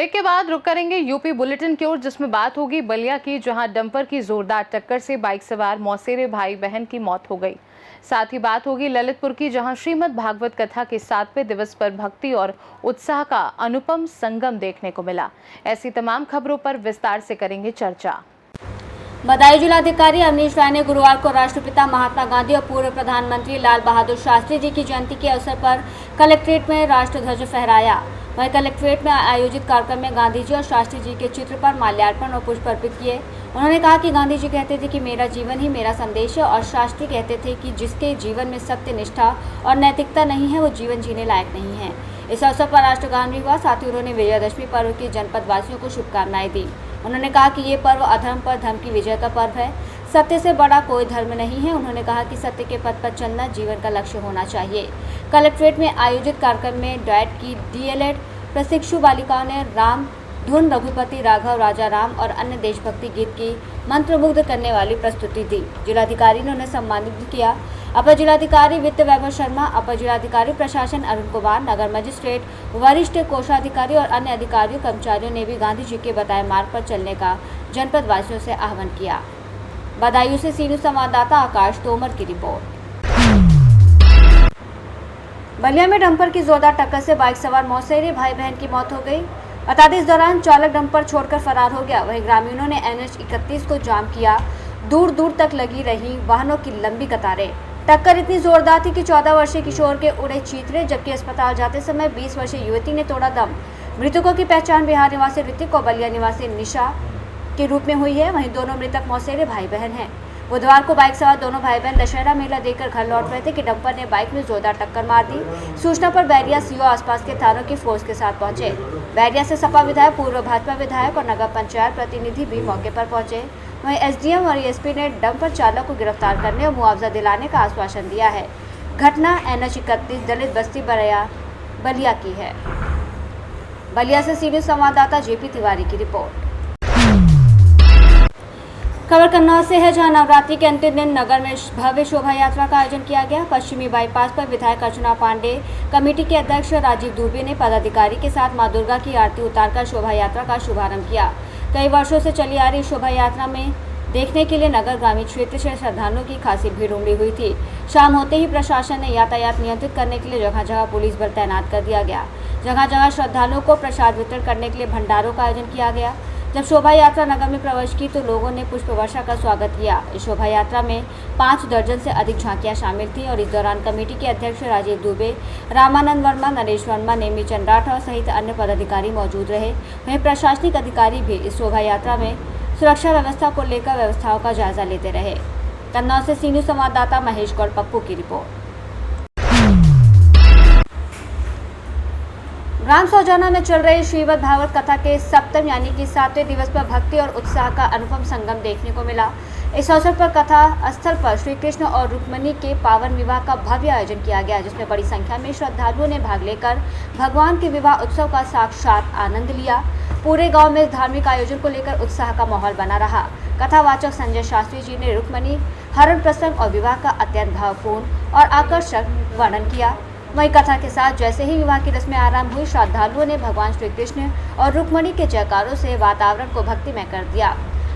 Break के बाद रुक करेंगे यूपी बुलेटिन की ओर, जिसमें बात होगी बलिया की, जहां डंपर की जोरदार टक्कर से बाइक सवार मौसेरे भाई बहन की मौत हो गई। साथ ही बात होगी ललितपुर की, जहां श्रीमद् भागवत कथा के 7वें दिवस पर भक्ति और उत्साह का अनुपम संगम देखने को मिला। ऐसी तमाम खबरों पर विस्तार से करेंगे चर्चा। बदायूं जिलाधिकारी अवनीश राय ने गुरुवार को राष्ट्रपिता महात्मा गांधी और पूर्व प्रधानमंत्री लाल बहादुर शास्त्री जी की जयंती के अवसर पर कलेक्ट्रेट में राष्ट्र ध्वज फहराया। वहीं कलेक्ट्रेट में आयोजित कार्यक्रम में गांधी जी और शास्त्री जी के चित्र पर माल्यार्पण और पुष्प अर्पित किए। उन्होंने कहा कि गांधी जी कहते थे कि मेरा जीवन ही मेरा संदेश है, और शास्त्री कहते थे कि जिसके जीवन में सत्य, निष्ठा और नैतिकता नहीं है वो जीवन जीने लायक नहीं है। इस अवसर पर राष्ट्रगान भी हुआ। साथ ही उन्होंने विजयादशमी पर्व की जनपद वासियों को शुभकामनाएं दी। उन्होंने कहा कि ये पर्व अधर्म पर धर्म की विजय का पर्व है। सत्य से बड़ा कोई धर्म नहीं है। उन्होंने कहा कि सत्य के पथ पर चलना जीवन का लक्ष्य होना चाहिए। कलेक्ट्रेट में आयोजित कार्यक्रम में डॉएट की डीएलएड प्रशिक्षु बालिकाओं ने राम धुन, रघुपति राघव, राजा राम और अन्य देशभक्ति गीत की मंत्रमुग्ध करने वाली प्रस्तुति दी। जिलाधिकारी ने उन्हें सम्मानित किया। अपर जिलाधिकारी वित्त वैभव शर्मा, अपर जिलाधिकारी प्रशासन अरुण कुमार, नगर मजिस्ट्रेट, वरिष्ठ कोषाधिकारी और अन्य अधिकारियों कर्मचारियों ने भी गांधी जी के बताए मार्ग पर चलने का जनपद वासियों से आह्वान किया। बदायूं से सीनू संवाददाता आकाश तोमर की रिपोर्ट। बलिया में डंपर की जोरदार टक्कर से बाइक सवार मौसेरे भाई बहन की मौत हो गई। बता दें, इस दौरान चालक डंपर छोड़कर फरार हो गया। वहीं ग्रामीणों ने NH 31 को जाम किया। दूर दूर तक लगी रही वाहनों की लंबी कतारें। टक्कर इतनी जोरदार थी कि 14 वर्षीय किशोर के उड़े चीथड़े, जबकि अस्पताल जाते समय 20 वर्षीय युवती ने तोड़ा दम। मृतकों की पहचान बिहार निवासी ऋतिक और बलिया निवासी निशा के रूप में हुई है। वहीं दोनों मृतक मौसेरे भाई बहन हैं। बुधवार को बाइक सवार दोनों भाई बहन दशहरा मेला देखकर घर लौट रहे थे कि डंपर ने बाइक में जोरदार टक्कर मार दी। सूचना पर बैरिया सीओ आसपास के थानों की फोर्स के साथ पहुंचे। बैरिया से सपा विधायक, पूर्व भाजपा विधायक और नगर पंचायत प्रतिनिधि भी मौके पर पहुंचे। वहीं SDM और ESP ने डंपर चालक को गिरफ्तार करने और मुआवजा दिलाने का आश्वासन दिया है। घटना NH 31 दलित बस्ती बलिया की है। बलिया से सीनियर संवाददाता JP तिवारी की रिपोर्ट। खबर कन्नौज से है, जहां नवरात्रि के अंतिम दिन नगर में भव्य शोभा यात्रा का आयोजन किया गया। पश्चिमी बाईपास पर विधायक अर्चना पांडे, कमेटी के अध्यक्ष राजीव दुबे ने पदाधिकारी के साथ मां दुर्गा की आरती उतारकर शोभा यात्रा का शुभारंभ किया। कई वर्षों से चली आ रही शोभा यात्रा में देखने के लिए नगर ग्रामीण क्षेत्र से श्रद्धालुओं की खासी भीड़ उमड़ी हुई थी। शाम होते ही प्रशासन ने यातायात नियंत्रित करने के लिए जगह जगह पुलिस बल तैनात कर दिया गया। जगह जगह श्रद्धालुओं को प्रसाद वितरण करने के लिए भंडारों का आयोजन किया गया। जब शोभा यात्रा नगर में प्रवेश की तो लोगों ने पुष्प वर्षा का स्वागत किया। इस शोभा यात्रा में 5 दर्जन से अधिक झांकियां शामिल थीं और इस दौरान कमेटी के अध्यक्ष राजीव दुबे, रामानंद वर्मा, नरेश वर्मा, नेमीचंद राठौर सहित अन्य पदाधिकारी मौजूद रहे। वहीं प्रशासनिक अधिकारी भी इस शोभा यात्रा में सुरक्षा व्यवस्था को लेकर व्यवस्थाओं का जायजा लेते रहे। कन्नौज से सीनियर संवाददाता महेश गौड़ पप्पू की रिपोर्ट। ग्राम सौजाना में चल रही श्रीमद् भागवत कथा के सप्तम यानी कि 7वें दिवस पर भक्ति और उत्साह का अनुपम संगम देखने को मिला। इस अवसर पर कथा स्थल पर श्री कृष्ण और रुक्मिणी के पावन विवाह का भव्य आयोजन किया गया, जिसमें बड़ी संख्या में श्रद्धालुओं ने भाग लेकर भगवान के विवाह उत्सव का साक्षात आनंद लिया। पूरे गांव में इस धार्मिक आयोजन को लेकर उत्साह का माहौल बना रहा। कथावाचक संजय शास्त्री जी ने रुक्मिणी हरण प्रसंग और विवाह का अत्यंत भावपूर्ण और आकर्षक वर्णन किया। वहीं कथा के साथ जैसे ही विवाह की रस्में आरंभ हुई, श्रद्धालुओं ने भगवान श्री कृष्ण और रुक्मिणी के जयकारों से वातावरण को भक्तिमय कर दिया।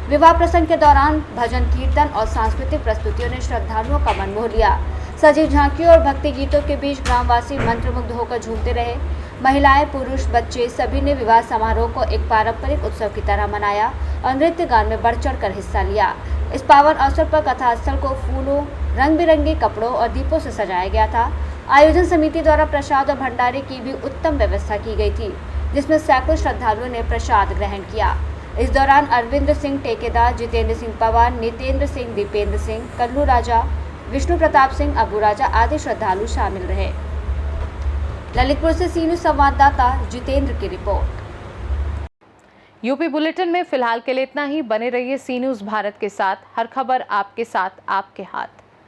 विवाह प्रसंग के दौरान भजन, कीर्तन और सांस्कृतिक प्रस्तुतियों ने श्रद्धालुओं का मन मोह लिया। सजीव झांकियों और भक्ति गीतों के बीच ग्रामवासी मंत्रमुग्ध होकर झूमते रहे। महिलाएं, पुरुष, बच्चे सभी ने विवाह समारोह को एक पारंपरिक उत्सव की तरह मनाया और नृत्य गान में बढ़ चढ़ कर हिस्सा लिया। इस पावन अवसर पर कथा स्थल को फूलों, रंग बिरंगे कपड़ों और दीपों से सजाया गया था। आयोजन समिति द्वारा प्रसाद और भंडारे की भी उत्तम व्यवस्था की गई थी, जिसमें सैकड़ों श्रद्धालुओं ने प्रसाद ग्रहण किया। इस दौरान अरविंद सिंह ठेकेदार, जितेंद्र सिंह पवार, नितेंद्र सिंह, दीपेंद्र सिंह, कल्लू राजा, विष्णु प्रताप सिंह, अबू राजा आदि श्रद्धालु शामिल रहे। ललितपुर से सीनियर संवाददाता जितेंद्र की रिपोर्ट। यूपी बुलेटिन में फिलहाल के लिए इतना ही। बने रहिए सी न्यूज़ भारत के साथ। हर खबर आपके साथ, आपके हाथ।